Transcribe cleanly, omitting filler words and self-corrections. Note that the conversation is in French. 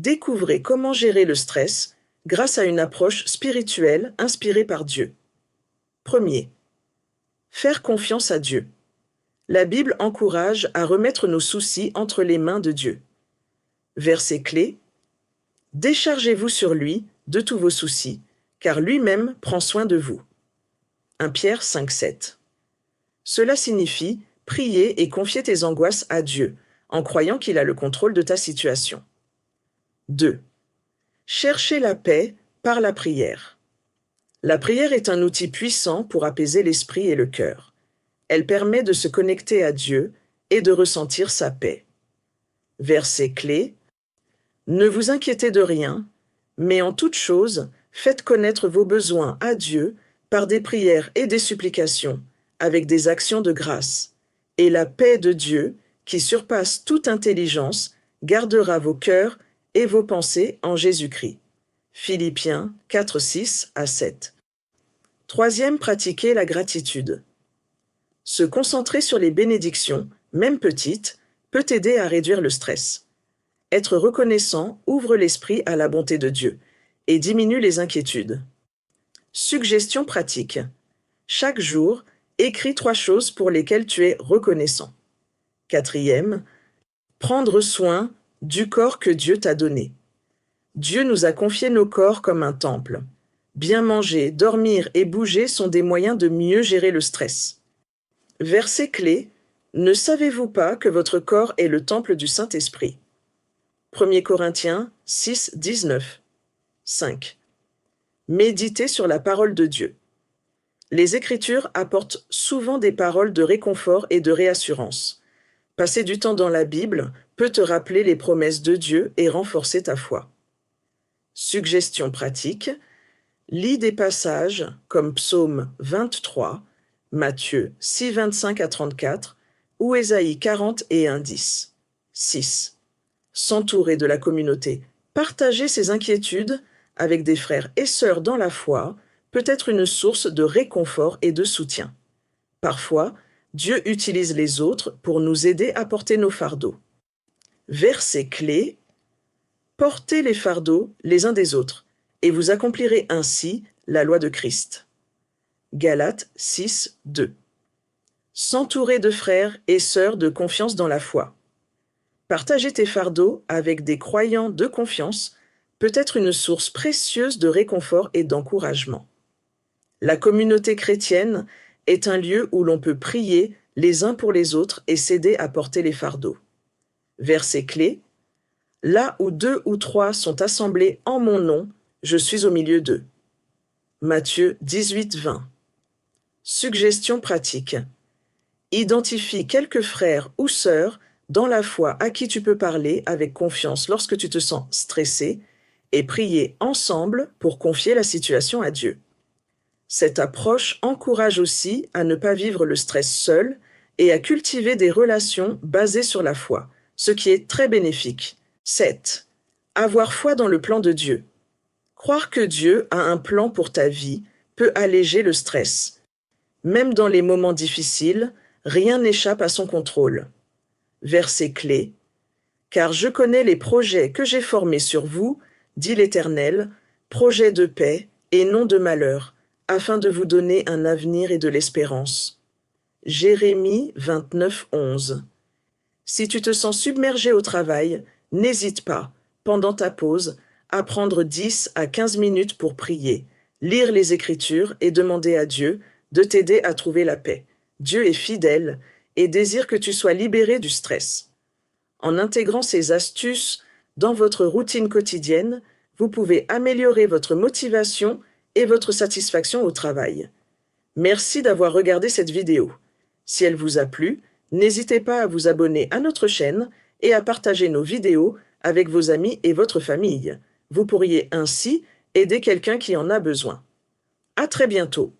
Découvrez comment gérer le stress grâce à une approche spirituelle inspirée par Dieu. Premier, faire confiance à Dieu. La Bible encourage à remettre nos soucis entre les mains de Dieu. Verset clé: déchargez-vous sur lui de tous vos soucis, car lui-même prend soin de vous. 1 Pierre 5,7. Cela signifie prier et confier tes angoisses à Dieu, en croyant qu'il a le contrôle de ta situation. 2. Chercher la paix par la prière. La prière est un outil puissant pour apaiser l'esprit et le cœur. Elle permet de se connecter à Dieu et de ressentir sa paix. Verset clé: ne vous inquiétez de rien, mais en toute chose, faites connaître vos besoins à Dieu par des prières et des supplications, avec des actions de grâce. Et la paix de Dieu, qui surpasse toute intelligence, gardera vos cœurs et vos pensées en Jésus-Christ. Philippiens 4, 6 à 7. Troisième, pratiquer la gratitude. Se concentrer sur les bénédictions, même petites, peut aider à réduire le stress. Être reconnaissant ouvre l'esprit à la bonté de Dieu et diminue les inquiétudes. Suggestions pratiques. Chaque jour, écris 3 choses pour lesquelles tu es reconnaissant. Quatrième, prendre soin du corps que Dieu t'a donné. Dieu nous a confié nos corps comme un temple. Bien manger, dormir et bouger sont des moyens de mieux gérer le stress. Verset clé: ne savez-vous pas que votre corps est le temple du Saint-Esprit? 1 Corinthiens 6, 19. 5. Méditer sur la parole de Dieu. Les Écritures apportent souvent des paroles de réconfort et de réassurance. Passer du temps dans la Bible peut te rappeler les promesses de Dieu et renforcer ta foi. Suggestions pratiques. Lis des passages comme Psaume 23, Matthieu 6, 25 à 34 ou Ésaïe 40 et 1, 10. 6. S'entourer de la communauté. Partager ses inquiétudes avec des frères et sœurs dans la foi peut être une source de réconfort et de soutien. Parfois, Dieu utilise les autres pour nous aider à porter nos fardeaux. Verset clé: portez les fardeaux les uns des autres, et vous accomplirez ainsi la loi de Christ. Galates 6, 2. S'entourer de frères et sœurs de confiance dans la foi. Partager tes fardeaux avec des croyants de confiance peut être une source précieuse de réconfort et d'encouragement. La communauté chrétienne est un lieu où l'on peut prier les uns pour les autres et s'aider à porter les fardeaux. Verset clé: là où 2 ou 3 sont assemblés en mon nom, je suis au milieu d'eux. Matthieu 18, 20. Suggestions pratiques. Identifie quelques frères ou sœurs dans la foi à qui tu peux parler avec confiance lorsque tu te sens stressé et prier ensemble pour confier la situation à Dieu. Cette approche encourage aussi à ne pas vivre le stress seul et à cultiver des relations basées sur la foi, ce qui est très bénéfique. 7. Avoir foi dans le plan de Dieu. Croire que Dieu a un plan pour ta vie peut alléger le stress. Même dans les moments difficiles, rien n'échappe à son contrôle. Verset clé: car je connais les projets que j'ai formés sur vous, dit l'Éternel, projets de paix et non de malheur, afin de vous donner un avenir et de l'espérance. Jérémie 29, 11. Si tu te sens submergé au travail, n'hésite pas, pendant ta pause, à prendre 10 à 15 minutes pour prier, lire les Écritures et demander à Dieu de t'aider à trouver la paix. Dieu est fidèle et désire que tu sois libéré du stress. En intégrant ces astuces dans votre routine quotidienne, vous pouvez améliorer votre motivation et votre satisfaction au travail. Merci d'avoir regardé cette vidéo. Si elle vous a plu, n'hésitez pas à vous abonner à notre chaîne et à partager nos vidéos avec vos amis et votre famille. Vous pourriez ainsi aider quelqu'un qui en a besoin. À très bientôt.